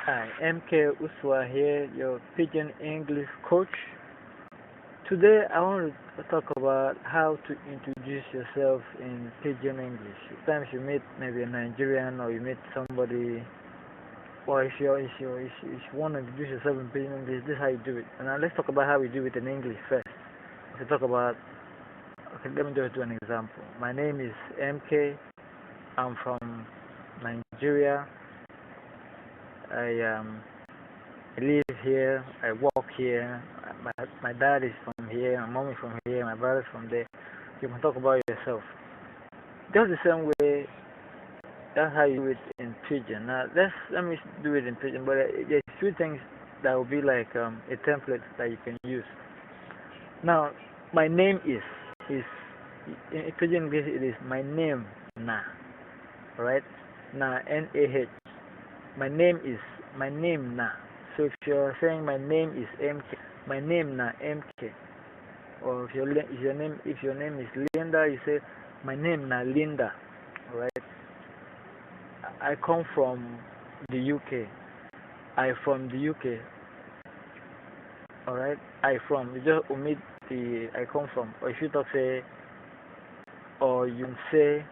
Hi, MK Uswa here, your Pidgin English coach. Today I want to talk about how to introduce yourself in Pidgin English. Sometimes you meet maybe a Nigerian or you meet somebody, or if you want to introduce yourself in Pidgin English, this is how you do it. And now let's talk about how we do it in English first. If you talk about, okay, let me just do an example. My name is MK. I'm from Nigeria. I live here, I work here, my dad is from here, my mom is from here, my brother's from there. You can talk about yourself. Just the same way, that's how you do it in Pidgin. Now, let me do it in Pidgin, but there's two things that will be like a template that you can use. Now, my name is in Pidgin English, it is my name, na, right? Na, N-A-H. My name na. So if you're saying my name is MK, my name na MK. Or if your name is Linda, you say my name na Linda. Alright. I come from the UK. I from the UK. Alright. You just omit the I come from. Or if you talk say, or you say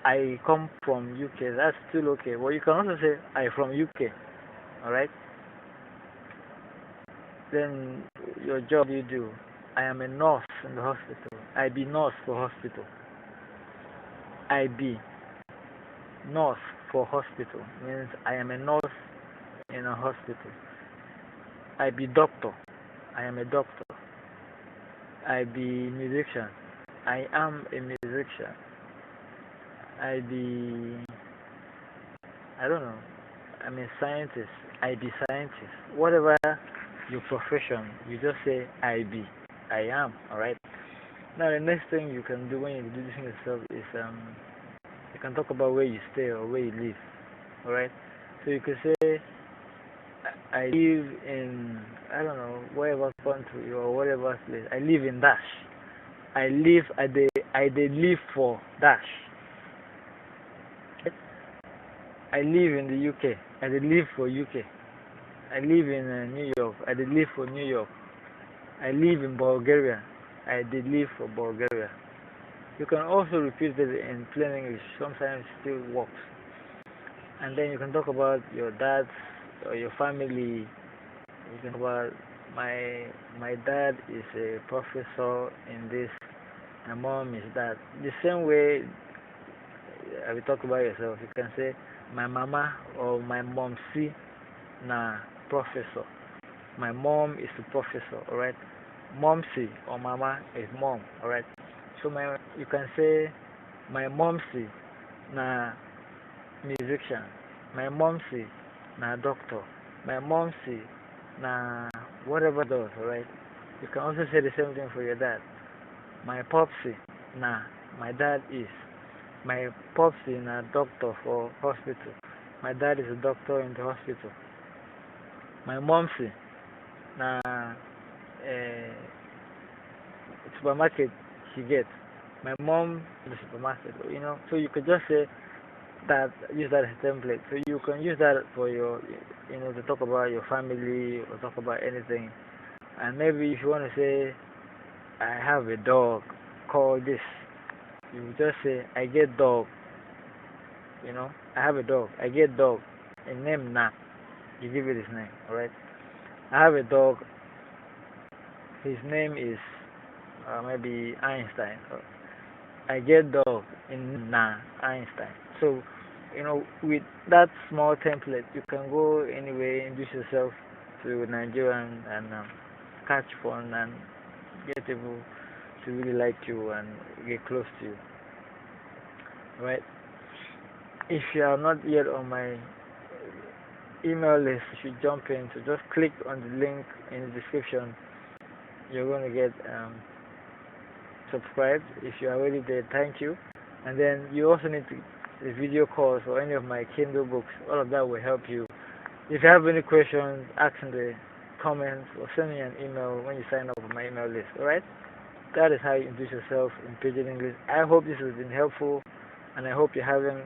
I come from UK, that's still okay. Well, you can also say I from UK. Alright. Then your job you do. I am a nurse in the hospital. I be nurse for hospital. I be nurse for hospital means I am a nurse in a hospital. I be doctor. I am a doctor. I be musician. I am a musician. I don't know. I'm a scientist. I be scientist. Whatever your profession, you just say I be. I am. Alright? Now the next thing you can do when you're introducing yourself is you can talk about where you stay or where you live. Alright? So you could say I live in, I don't know, whatever country or whatever place. I live in Dash. I live for Dash. I live in the UK. I live for UK. I live in New York. I live for New York. I live in Bulgaria. I live for Bulgaria. You can also repeat it in plain English. Sometimes it still works. And then you can talk about your dad or your family. You can talk about my dad is a professor in this. My mom is that. The same way I will talk about yourself. You can say my mama or my mom see na professor. My mom is a professor, alright? Momsy or mama is mom, alright? So you can say my momsy na musician. My momsy na doctor. My momsy na whatever does, alright? You can also say the same thing for your dad. My popsy na my dad is. My popsy na doctor for hospital. My dad is a doctor in the hospital. My momsy na supermarket she gets. My mom is a supermarket, you know. So you could just say that, use that as a template. So you can use that for your, to talk about your family or talk about anything. And maybe if you want to say, I have a dog called this, you just say, I get dog. I have a dog. I get dog. A name na. You give it his name, alright? I have a dog. His name is maybe Einstein. I get dog in na Einstein. So, with that small template, you can go anywhere, introduce yourself to Nigerian and catch fun and get people to really like you and get close to you. Right? If you are not yet on my email list, you should jump in. So just click on the link in the description. You're going to get subscribed. If you're already there, thank you. And then you also need the video calls or any of my Kindle books. All of that will help you. If you have any questions, ask in the comments or send me an email when you sign up on my email list. Alright? That is how you introduce yourself in Pidgin English. I hope this has been helpful, and I hope you're having